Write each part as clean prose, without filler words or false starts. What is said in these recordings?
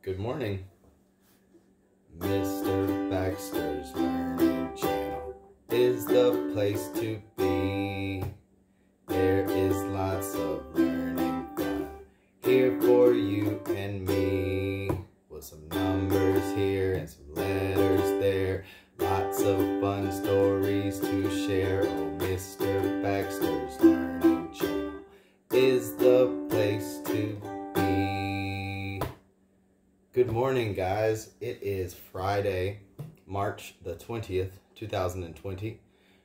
Good morning. Mr. Baxter's Learning Channel is the place to be. There is lots of learning fun here for you and me. With some numbers here and some letters there. Lots of fun stories to share. Oh, Mr. Baxter's Learning Channel is the place to be. Good morning, guys. It is Friday, March the 20th, 2020.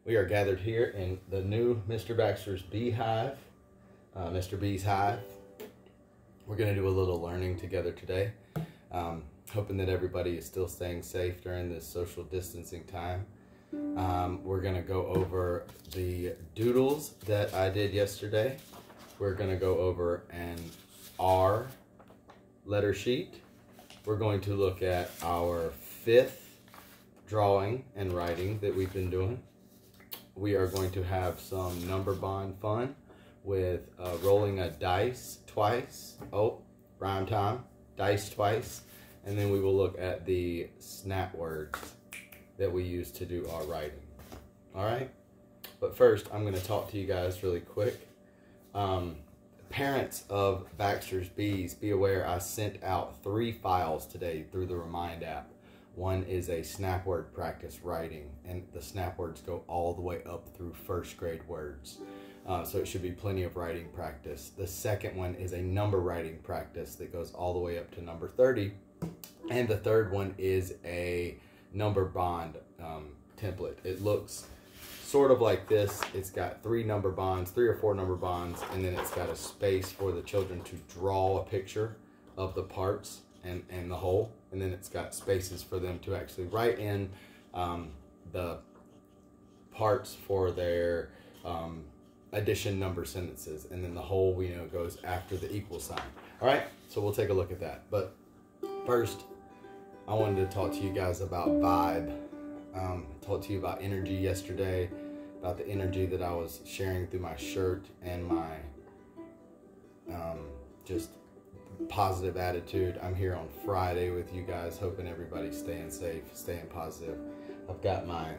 We are gathered here in the new Mr. Baxter's Beehive, Mr. B's Hive. We're going to do a little learning together today. Hoping that everybody is still staying safe during this social distancing time. We're going to go over the doodles that I did yesterday. We're going to go over an R letter sheet. We're going to look at our fifth drawing and writing that we've been doing. We are going to have some number bond fun with rolling a dice twice. Oh, rhyme time. Dice twice. And then we will look at the snap words that we use to do our writing. All right? But first, I'm going to talk to you guys really quick. Parents of Baxter's Bees, be aware I sent out 3 files today through the Remind app. One is a snap word practice writing, and the snap words go all the way up through first grade words. So it should be plenty of writing practice. The second one is a number writing practice that goes all the way up to number 30. And the third one is a number bond template. It looks sort of like this. It's got 3 or 4 number bonds, and then it's got a space for the children to draw a picture of the parts and the whole. And then it's got spaces for them to actually write in the parts for their addition number sentences. And then the whole, we know, goes after the equal sign. All right, so we'll take a look at that. But first, I wanted to talk to you guys about vibe. I talked to you about energy yesterday, about the energy that I was sharing through my shirt and my just positive attitude. I'm here on Friday with you guys, hoping everybody's staying safe, staying positive. I've got my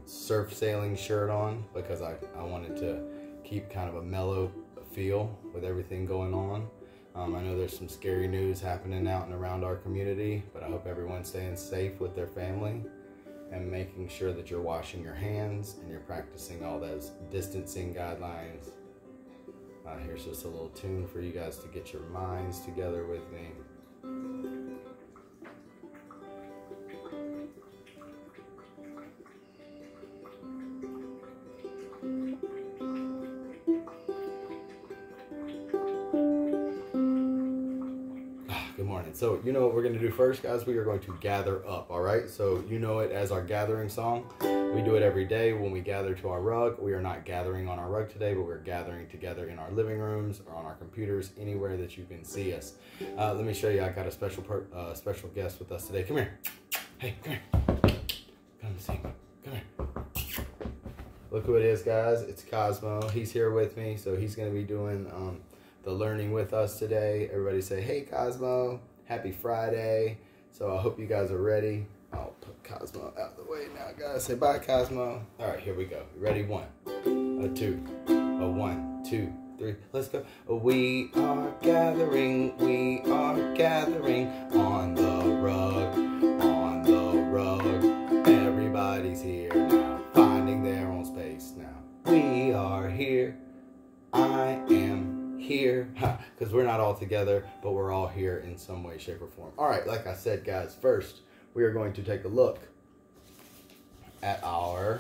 surf sailing shirt on because I wanted to keep kind of a mellow feel with everything going on. I know there's some scary news happening out and around our community, but I hope everyone's staying safe with their family and making sure that you're washing your hands and you're practicing all those distancing guidelines. Here's just a little tune for you guys to get your minds together with me. Good morning. So you know what we're going to do first, guys? We are going to gather up, all right? So you know it as our gathering song. We do it every day when we gather to our rug. We are not gathering on our rug today, but we're gathering together in our living rooms or on our computers, anywhere that you can see us. Let me show you. I got a special guest with us today. Come here. Hey, come here. Come see me. Come here. Look who it is, guys. It's Cosmo. He's here with me, so he's going to be doing the learning with us today. Everybody say, hey, Cosmo. Happy Friday. So I hope you guys are ready. I'll put Cosmo out of the way now, guys. Say bye, Cosmo. All right, here we go. Ready? 1, a 2, a 1, 2, 3. Let's go. We are gathering on the rug, on the rug. Everybody's here now, finding their own space now. We are here. I am here, because we're not all together, but we're all here in some way, shape, or form. All right, like I said, guys, first, we are going to take a look at our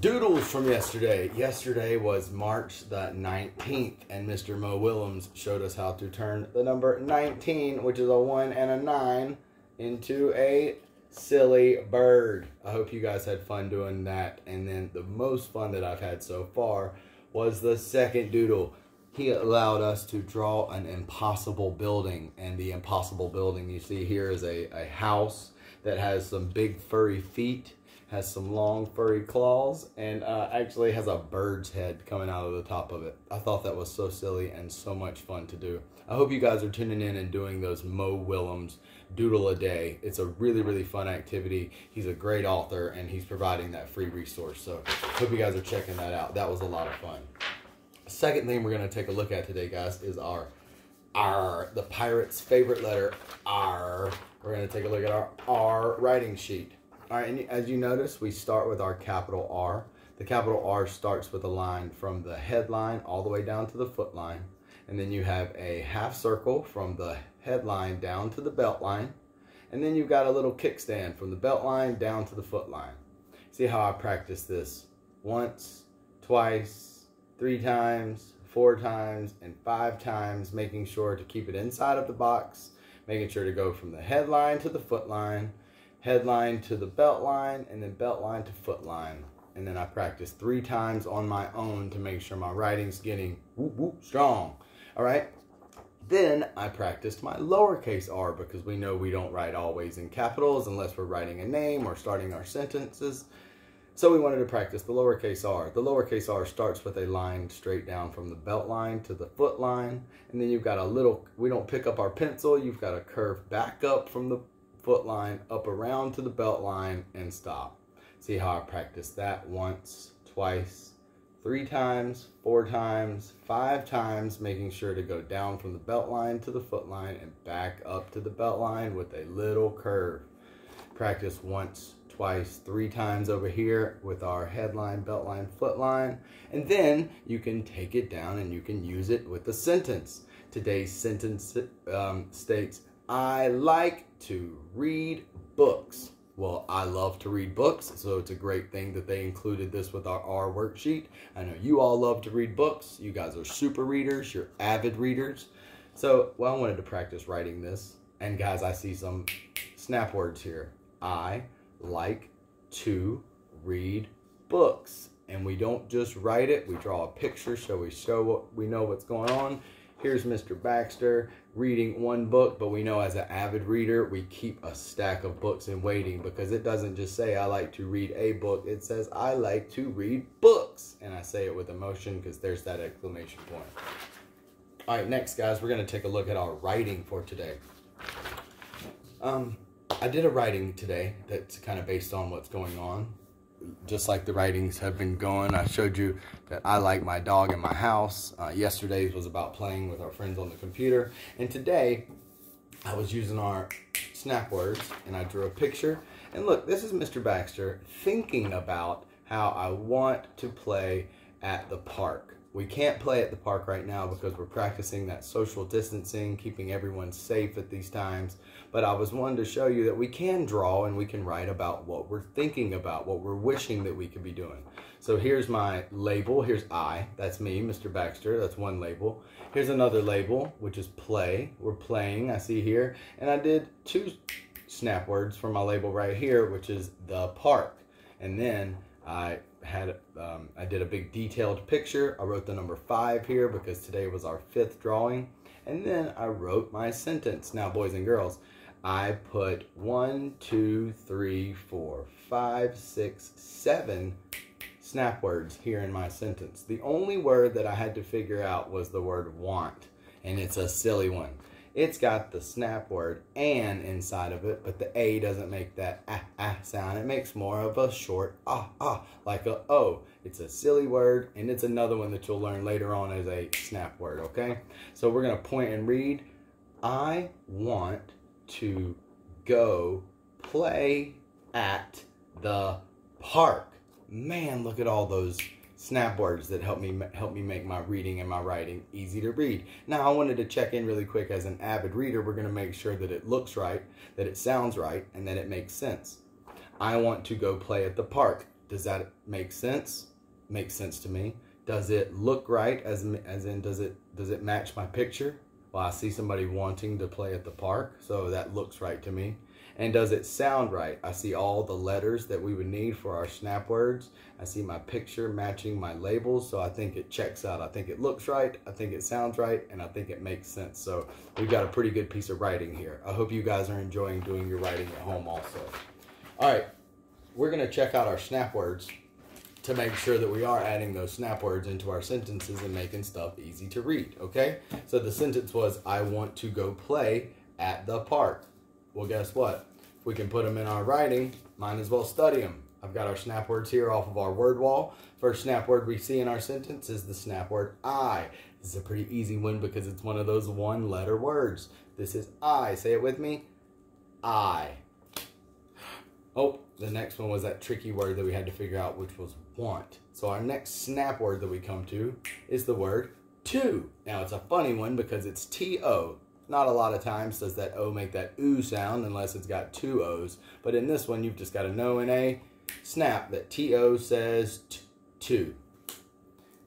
doodles from yesterday. Yesterday was March the 19th, and Mr. Mo Willems showed us how to turn the number 19, which is a 1 and a 9, into a silly bird. I hope you guys had fun doing that. And then the most fun that I've had so far was the second doodle. He allowed us to draw an impossible building, and the impossible building you see here is a house that has some big furry feet, has some long furry claws, and actually has a bird's head coming out of the top of it. I thought that was so silly and so much fun to do. I hope you guys are tuning in and doing those Mo Willems doodle a day. It's a really, really fun activity. He's a great author and he's providing that free resource. So hope you guys are checking that out. That was a lot of fun. Second thing we're going to take a look at today, guys, is our R, the pirate's favorite letter, R. We're going to take a look at our R writing sheet. All right, and as you notice, we start with our capital R. The capital R starts with a line from the headline all the way down to the foot line. And then you have a half circle from the headline down to the belt line. And then you've got a little kickstand from the belt line down to the foot line. See how I practice this? Once, twice, 3 times, 4 times, and 5 times, making sure to keep it inside of the box, making sure to go from the headline to the foot line, headline to the belt line, and then belt line to foot line. And then I practice 3 times on my own to make sure my writing's getting whoop, whoop, strong. All right. Then I practiced my lowercase r because we know we don't write always in capitals unless we're writing a name or starting our sentences. So we wanted to practice the lowercase r. The lowercase r starts with a line straight down from the belt line to the foot line. And then you've got a little, we don't pick up our pencil. You've got to curve back up from the foot line, up around to the belt line and stop. See how I practiced that? Once, twice, 3 times, 4 times, 5 times, making sure to go down from the belt line to the foot line and back up to the belt line with a little curve. Practice once, twice, 3 times over here with our headline, belt line, foot line. And then you can take it down and you can use it with a sentence. Today's sentence states, I like to read books. Well, I love to read books, so it's a great thing that they included this with our R worksheet. I know you all love to read books. You guys are super readers. You're avid readers. So, well, I wanted to practice writing this. And guys, I see some snap words here. I like to read books. And we don't just write it. We draw a picture so we show what we know what's going on. Here's Mr. Baxter reading one book, but we know as an avid reader, we keep a stack of books in waiting because it doesn't just say I like to read a book. It says I like to read books. And I say it with emotion because there's that exclamation point. All right, next, guys, we're going to take a look at our writing for today. I did a writing today that's kind of based on what's going on. Just like the writings have been going, I showed you that I like my dog in my house. Yesterday's was about playing with our friends on the computer. And today, I was using our snap words, and I drew a picture. And look, this is Mr. Baxter thinking about how I want to play at the park. We can't play at the park right now because we're practicing that social distancing, keeping everyone safe at these times. But I was wanting to show you that we can draw and we can write about what we're thinking about, what we're wishing that we could be doing. So here's my label. Here's I. That's me, Mr. Baxter. That's one label. Here's another label, which is play. We're playing, I see here. And I did 2 snap words for my label right here, which is the park. And then I did a big detailed picture. I wrote the number 5 here because today was our 5th drawing. And then I wrote my sentence. Now, boys and girls, I put 1, 2, 3, 4, 5, 6, 7 snap words here in my sentence. The only word that I had to figure out was the word want. And it's a silly one. It's got the snap word "and" inside of it, but the A doesn't make that sound. It makes more of a short like a O. It's a silly word, and it's another one that you'll learn later on as a snap word, okay? So we're going to point and read. I want to go play at the park. Man, look at all those snap words that help me make my reading and my writing easy to read. Now, I wanted to check in really quick. As an avid reader, we're going to make sure that it looks right, that it sounds right, and that it makes sense. I want to go play at the park. Does that make sense? Makes sense to me. Does it look right? As in, does it match my picture? Well, I see somebody wanting to play at the park, so that looks right to me. And does it sound right? I see all the letters that we would need for our snap words. I see my picture matching my labels, so I think it checks out. I think it looks right, I think it sounds right, and I think it makes sense. So we've got a pretty good piece of writing here. I hope you guys are enjoying doing your writing at home also. All right, we're going to check out our snap words. to make sure that we are adding those snap words into our sentences and making stuff easy to read, okay? So the sentence was, I want to go play at the park. Well, guess what? If we can put them in our writing, might as well study them. I've got our snap words here off of our word wall. First snap word we see in our sentence is the snap word I. This is a pretty easy one because it's one of those one-letter words. This is I. Say it with me. I. Oh, the next one was that tricky word that we had to figure out, which was want. So our next snap word that we come to is the word to. Now, it's a funny one because it's T-O. Not a lot of times does that O make that oo sound unless it's got two O's. But in this one, you've just got to know in a snap that T-O says to.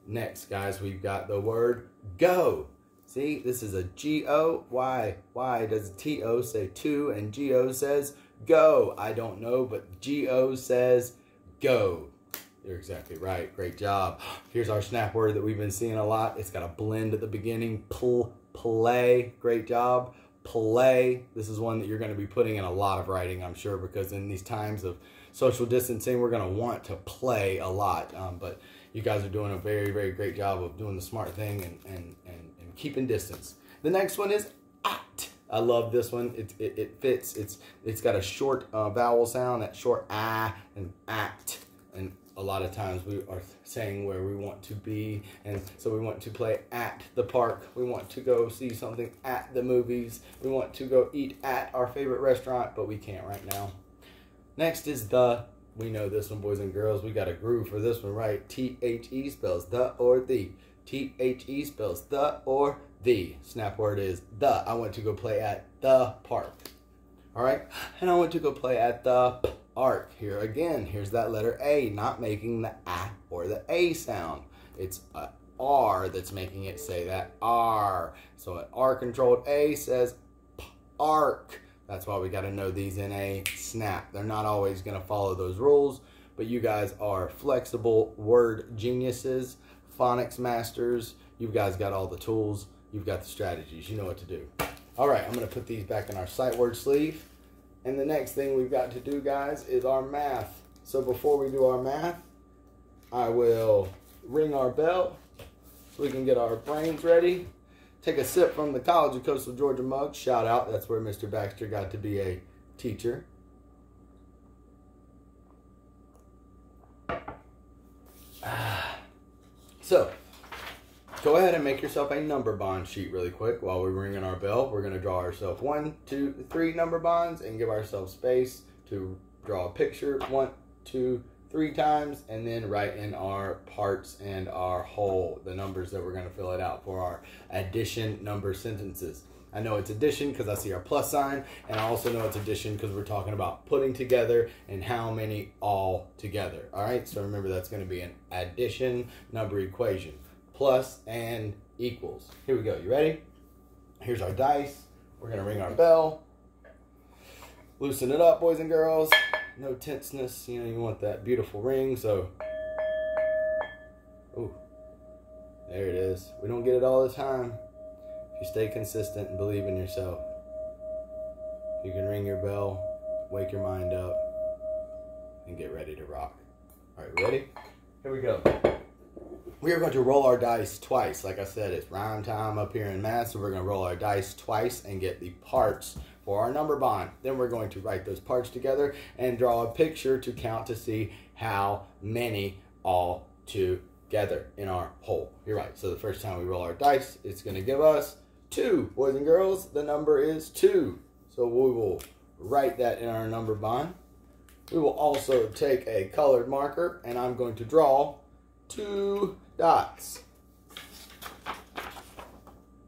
Next, guys, we've got the word go. See, this is a G-O. Why does T-O say to and G-O says go? I don't know, but G-O says go. You're exactly right. Great job. Here's our snap word that we've been seeing a lot. It's got a blend at the beginning. Play. Great job. Play. This is one that you're going to be putting in a lot of writing, I'm sure, because in these times of social distancing, we're going to want to play a lot. But you guys are doing a very, very great job of doing the smart thing and keeping distance. The next one is at. I love this one. It fits. It's got a short vowel sound, that short ah and at. And a lot of times we are saying where we want to be, and so we want to play at the park. We want to go see something at the movies. We want to go eat at our favorite restaurant, but we can't right now. Next is the. We know this one, boys and girls. We got a groove for this one, right? T-H-E spells the or the. T-H-E spells the or the. Snap word is the. I want to go play at the park. All right? And I want to go play at the park. Here again, here's that letter A, not making the A or the A sound. It's a R that's making it say that R. So an R-controlled A says park. That's why we got to know these in a snap. They're not always going to follow those rules, but you guys are flexible word geniuses, phonics masters. You guys got all the tools. You've got the strategies. You know what to do. All right, I'm going to put these back in our sight word sleeve. And the next thing we've got to do, guys, is our math. So before we do our math, I will ring our bell so we can get our brains ready. Take a sip from the College of Coastal Georgia mug. Shout out. That's where Mr. Baxter got to be a teacher. So, go ahead and make yourself a number bond sheet really quick while we're ringing our bell. We're going to draw ourselves 1, 2, 3 number bonds and give ourselves space to draw a picture 1, 2, 3 times, and then write in our parts and our whole, the numbers that we're going to fill it out for our addition number sentences. I know it's addition because I see our plus sign, and I also know it's addition because we're talking about putting together and how many all together. All right, so remember that's going to be an addition number equation. Plus and equals. Here we go. You ready? Here's our dice. We're going to ring our bell. Loosen it up, boys and girls. No tenseness. You know, you want that beautiful ring, so. Ooh. There it is. We don't get it all the time. If you stay consistent and believe in yourself, you can ring your bell, wake your mind up, and get ready to rock. All right, ready? Here we go. We are going to roll our dice twice. Like I said, it's rhyme time up here in math, so we're going to roll our dice twice and get the parts for our number bond. Then we're going to write those parts together and draw a picture to count to see how many all together in our whole. You're right. So the first time we roll our dice, it's going to give us 2. Boys and girls, the number is 2. So we will write that in our number bond. We will also take a colored marker, and I'm going to draw 2 dots.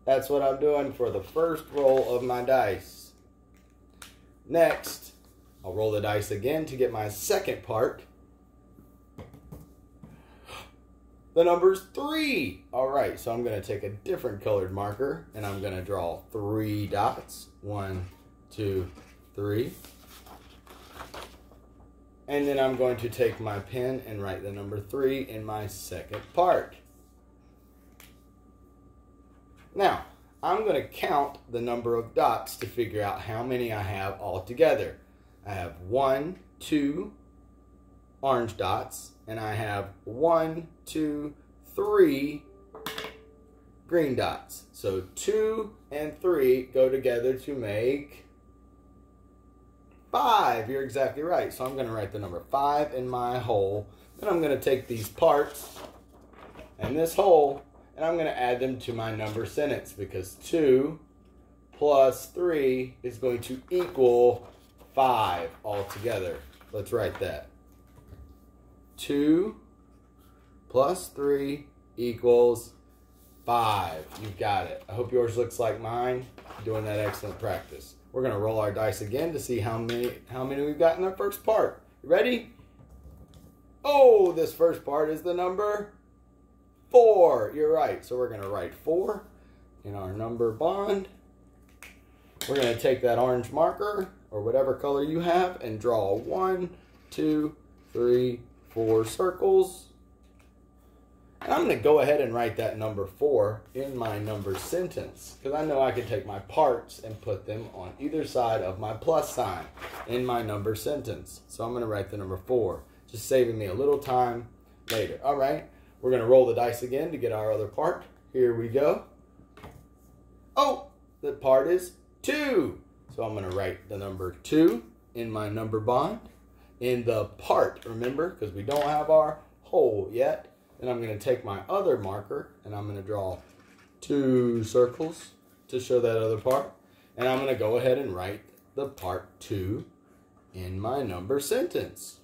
That's what I'm doing for the first roll of my dice. Next, I'll roll the dice again to get my second part. The number's 3. All right, so I'm going to take a different colored marker, and I'm going to draw 3 dots. 1, 2, 3. And then I'm going to take my pen and write the number 3 in my second part. Now, I'm going to count the number of dots to figure out how many I have all together. I have 1, 2 orange dots, and I have 1, 2, 3 green dots. So 2 and 3 go together to make 5. You're exactly right. So I'm going to write the number 5 in my hole. Then I'm going to take these parts and this hole, and I'm going to add them to my number sentence, because 2 plus 3 is going to equal 5 altogether. Let's write that. 2 plus 3 equals 5. You got it. I hope yours looks like mine. Doing that excellent practice. We're going to roll our dice again to see how many we've got in our first part. You ready? Oh, this first part is the number 4. You're right. So we're going to write 4 in our number bond. We're going to take that orange marker, or whatever color you have, and draw 1, 2, 3, 4 circles. And I'm going to go ahead and write that number 4 in my number sentence, because I know I can take my parts and put them on either side of my plus sign in my number sentence. So I'm going to write the number 4, just saving me a little time later. All right, we're going to roll the dice again to get our other part. Here we go. Oh, the part is 2. So I'm going to write the number 2 in my number bond in the part, remember, because we don't have our hole yet. Then I'm going to take my other marker and I'm going to draw 2 circles to show that other part. And I'm going to go ahead and write the part 2 in my number sentence.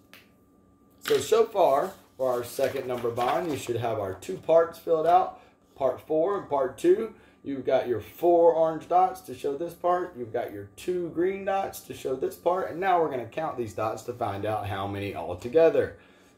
So far, for our second number bond, you should have our 2 parts filled out. Part 4 and part 2. You've got your 4 orange dots to show this part. You've got your 2 green dots to show this part. And now we're going to count these dots to find out how many altogether.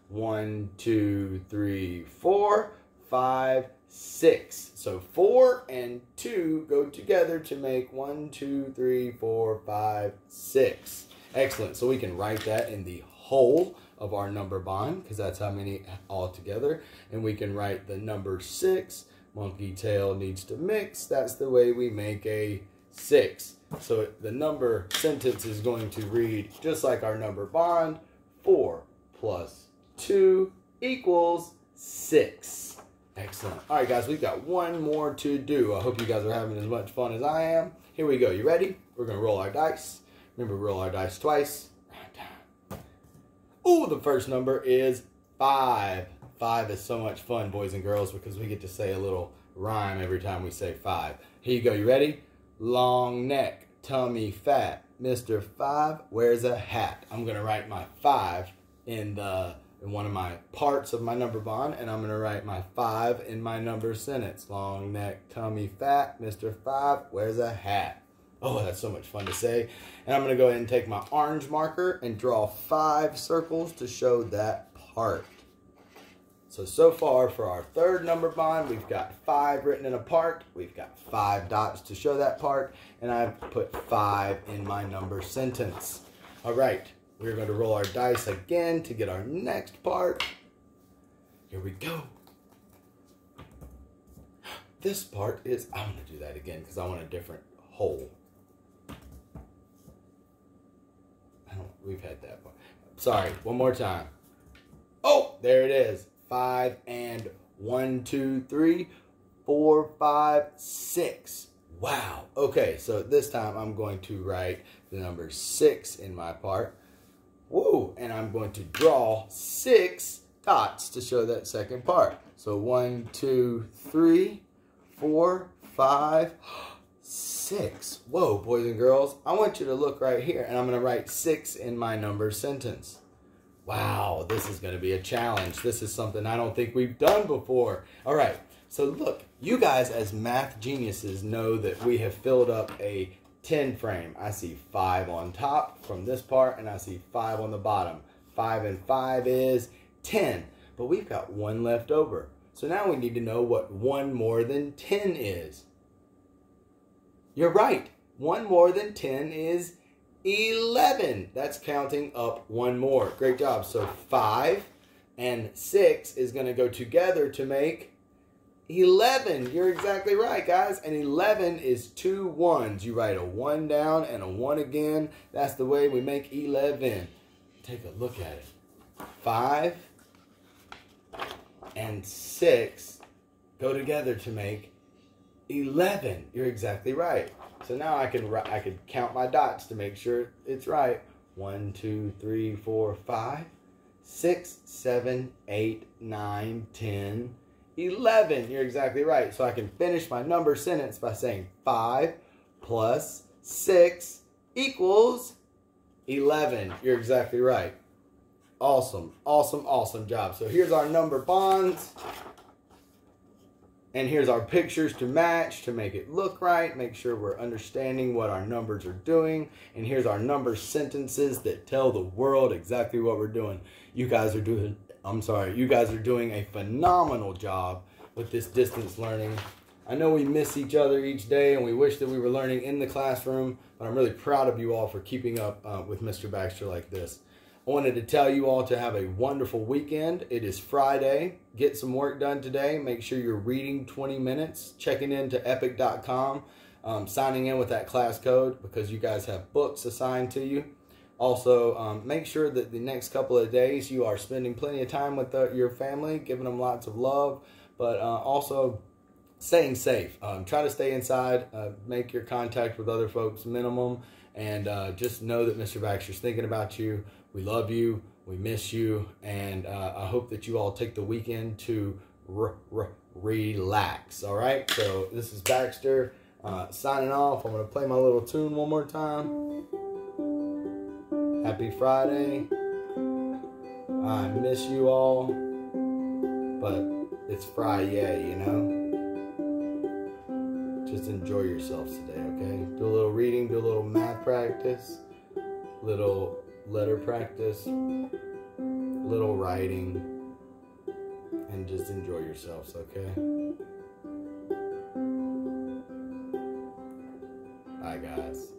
1, 2, 3, 4, 5, 6. So 4 and 2 go together to make 1, 2, 3, 4, 5, 6. Excellent. So we can write that in the whole of our number bond, because that's how many altogether. And we can write the number 6. Monkey tail needs to mix. That's the way we make a 6. So the number sentence is going to read just like our number bond. 4 plus 2 equals 6. Excellent. All right, guys, we've got one more to do. I hope you guys are having as much fun as I am. Here we go. You ready? We're going to roll our dice. Remember, roll our dice twice. Ooh, the first number is 5. 5 is so much fun, boys and girls, because we get to say a little rhyme every time we say 5. Here you go. You ready? Long neck, tummy fat. Mr. 5 wears a hat. I'm going to write my 5 in one of my parts of my number bond, and I'm going to write my 5 in my number sentence. Long neck, tummy fat, Mr. 5 wears a hat. Oh, that's so much fun to say. And I'm going to go ahead and take my orange marker and draw 5 circles to show that part. So far for our third number bond, we've got 5 written in a part. We've got 5 dots to show that part, and I've put 5 in my number sentence. All right. We're going to roll our dice again to get our next part. Here we go. This part is, I'm going to do that again because I want a different hole. We've had that one. Sorry, one more time. Oh, there it is. 5 and 1, 2, 3, 4, 5, 6. Wow. Okay, so this time I'm going to write the number 6 in my part. Woo! And I'm going to draw 6 dots to show that second part. So 1, 2, 3, 4, 5, 6. Whoa, boys and girls. I want you to look right here, and I'm going to write 6 in my number sentence. Wow, this is going to be a challenge. This is something I don't think we've done before. All right, so look, you guys as math geniuses know that we have filled up a 10 frame. I see 5 on top from this part, and I see 5 on the bottom. 5 and 5 is 10, but we've got 1 left over. So now we need to know what 1 more than 10 is. You're right. 1 more than 10 is 11. That's counting up 1 more. Great job. So 5 and 6 is going to go together to make 11. You're exactly right, guys. And 11 is 2 1s. You write a 1 down and a 1 again. That's the way we make 11. Take a look at it. 5 and 6 go together to make 11. You're exactly right. So now I could count my dots to make sure it's right. 1, 2, 3, 4, 5, 6, 7, 8, 9, 10, 11. You're exactly right. So I can finish my number sentence by saying 5 plus 6 equals 11. You're exactly right. Awesome, awesome, awesome job. So here's our number bonds. And here's our pictures to match to make it look right. Make sure we're understanding what our numbers are doing. And here's our number sentences that tell the world exactly what we're doing. You guys are doing a phenomenal job with this distance learning. I know we miss each other each day and we wish that we were learning in the classroom, but I'm really proud of you all for keeping up with Mr. Baxter like this. I wanted to tell you all to have a wonderful weekend. It is Friday. Get some work done today. Make sure you're reading 20 minutes, checking into epic.com, signing in with that class code because you guys have books assigned to you. Also, make sure that the next couple of days you are spending plenty of time with your family, giving them lots of love, but also staying safe. Try to stay inside, make your contact with other folks minimum, and just know that Mr. Baxter's thinking about you. We love you, we miss you, and I hope that you all take the weekend to relax, all right? So this is Baxter signing off. I'm going to play my little tune one more time. Happy Friday. I miss you all, but it's Friday, you know? Just enjoy yourselves today, okay? Do a little reading, do a little math practice, little letter practice, little writing, and just enjoy yourselves, okay? Bye, guys.